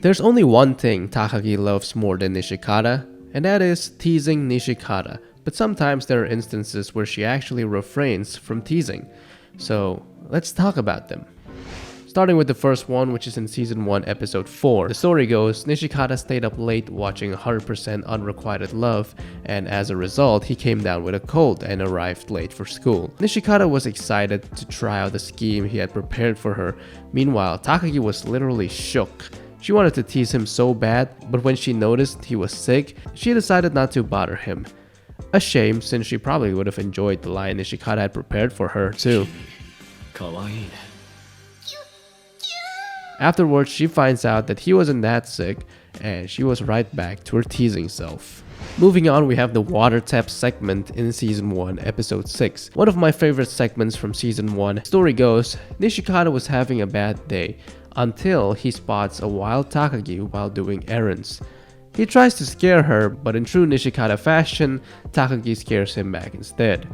There's only one thing Takagi loves more than Nishikata, and that is teasing Nishikata, but sometimes there are instances where she actually refrains from teasing. So let's talk about them. Starting with the first one, which is in season 1 episode 4. The story goes, Nishikata stayed up late watching 100% Unrequited Love, and as a result he came down with a cold and arrived late for school. Nishikata was excited to try out the scheme he had prepared for her. Meanwhile, Takagi was literally shook. She wanted to tease him so bad, but when she noticed he was sick, she decided not to bother him. A shame, since she probably would have enjoyed the line Nishikata had prepared for her too. Kawaii. Afterwards, she finds out that he wasn't that sick, and she was right back to her teasing self. Moving on, we have the water tap segment in season 1 episode 6. One of my favorite segments from season 1. Story goes, Nishikata was having a bad day until he spots a wild Takagi while doing errands. He tries to scare her, but in true Nishikata fashion, Takagi scares him back instead.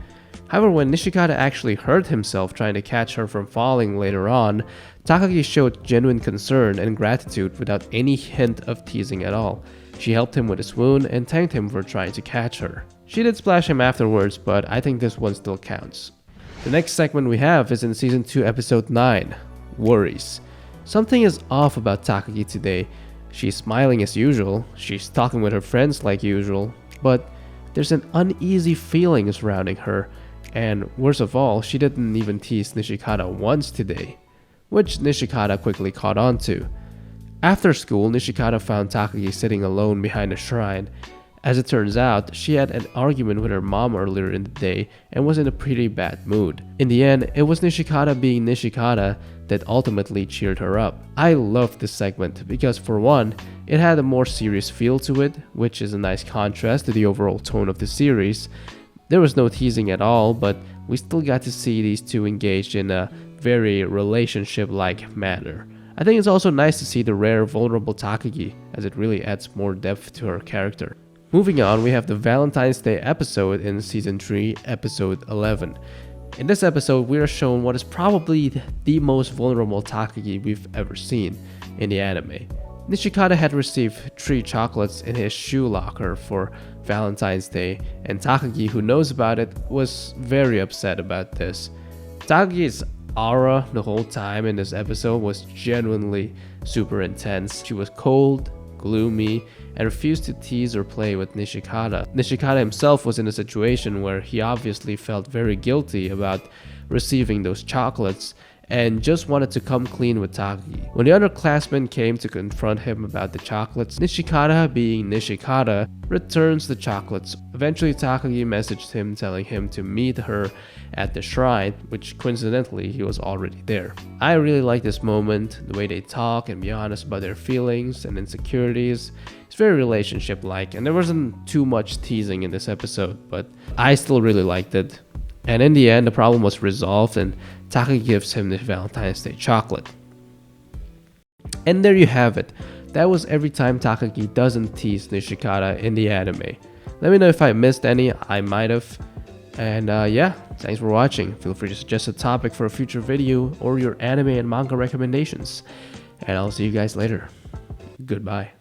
However, when Nishikata actually hurt himself trying to catch her from falling later on, Takagi showed genuine concern and gratitude without any hint of teasing at all. She helped him with his wound and thanked him for trying to catch her. She did splash him afterwards, but I think this one still counts. The next segment we have is in season 2 episode 9, Worries. Something is off about Takagi today. She's smiling as usual, she's talking with her friends like usual, but there's an uneasy feeling surrounding her. And worst of all, she didn't even tease Nishikata once today, which Nishikata quickly caught on to. After school, Nishikata found Takagi sitting alone behind a shrine. As it turns out, she had an argument with her mom earlier in the day and was in a pretty bad mood. In the end, it was Nishikata being Nishikata that ultimately cheered her up. I loved this segment because for one, it had a more serious feel to it, which is a nice contrast to the overall tone of the series. There was no teasing at all, but we still got to see these two engaged in a very relationship-like manner. I think it's also nice to see the rare vulnerable Takagi, as it really adds more depth to her character. Moving on, we have the Valentine's Day episode in season 3, episode 11. In this episode, we are shown what is probably the most vulnerable Takagi we've ever seen in the anime. Nishikata had received 3 chocolates in his shoe locker for Valentine's Day, and Takagi, who knows about it, was very upset about this. Takagi's aura the whole time in this episode was genuinely super intense. She was cold, gloomy, and refused to tease or play with Nishikata. Nishikata himself was in a situation where he obviously felt very guilty about receiving those chocolates and just wanted to come clean with Takagi. When the other classmen came to confront him about the chocolates, Nishikata, being Nishikata, returns the chocolates. Eventually, Takagi messaged him telling him to meet her at the shrine, which coincidentally he was already there. I really like this moment, the way they talk and be honest about their feelings and insecurities. It's very relationship-like, and there wasn't too much teasing in this episode, but I still really liked it. And in the end, the problem was resolved and Takagi gives him the Valentine's Day chocolate. And there you have it. That was every time Takagi doesn't tease Nishikata in the anime. Let me know if I missed any, I might have. And yeah, thanks for watching. Feel free to suggest a topic for a future video or your anime and manga recommendations. And I'll see you guys later. Goodbye.